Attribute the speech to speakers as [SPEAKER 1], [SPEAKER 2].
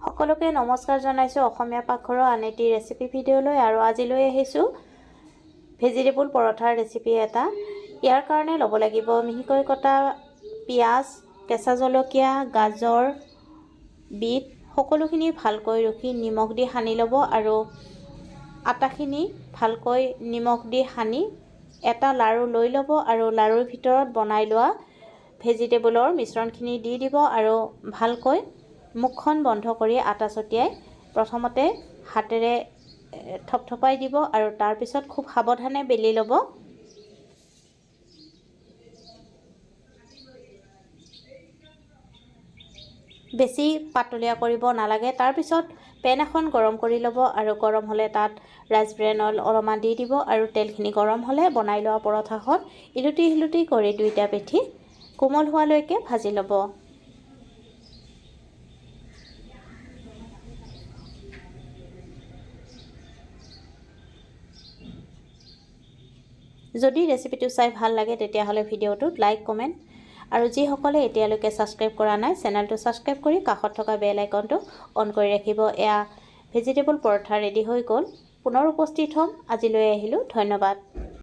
[SPEAKER 1] সকলোকে নমস্কাৰ জনাইছোঁ অসমীয়া পাকঘৰৰ আন এটি ৰেচিপি ভিডিঅ'লৈ। আৰু আজি লৈ আহিছোঁ ভেজিটেবল পৰঠাৰ ৰেচিপি এটা। ইয়াৰ কাৰণে ল'ব লাগিব মিহিকৈ কটা পিঁয়াজ, কেঁচা জলকীয়া, গাজৰ, বিট সকলোখিনি ভালকৈ ৰুকি নিমখ দি সানি ল'ব। আৰু আটাখিনি ভালকৈ নিমখ দি সানি এটা লাড়ু লৈ ল'ব আৰু লাড়ুৰ ভিতৰত বনাই লোৱা ভেজিটেবলৰ মিশ্ৰণখিনি দি দিব আৰু ভালকৈ মুখখন বন্ধ কৰি আটা ছটিয়াই প্ৰথমতে হাতেৰে থপথপাই দিব আৰু তাৰ পিছত খুব সাৱধানে বেলি ল'ব। বেছি পাতলীয়া কৰিব নালাগে। তাৰ পিছত পেন এখন গৰম কৰি ল'ব আৰু গৰম হ'লে তাত ৰাইচ ব্ৰেন অইল অলপমান দি দিব আৰু তেলখিনি গৰম হ'লে বনাই লোৱা পৰঠাখন ইলুটি সিলুটি কৰি দুইটা পিঠি কোমল হোৱালৈকে ভাজি ল'ব। যদি ৰেচিপিটো চাই ভাল লাগে তেতিয়াহ'লে ভিডিঅ'টোত লাইক কমেণ্ট আৰু যিসকলে এতিয়ালৈকে ছাবস্ক্ৰাইব কৰা নাই চেনেলটো ছাবস্ক্ৰাইব কৰি কাষত থকা বেল আইকনটো অন কৰি ৰাখিব। এয়া ভেজিটেবল পৰঠা ৰেডি হৈ গ'ল। পুনৰ উপস্থিত হ'ম। আজিলৈ আহিলোঁ। ধন্যবাদ।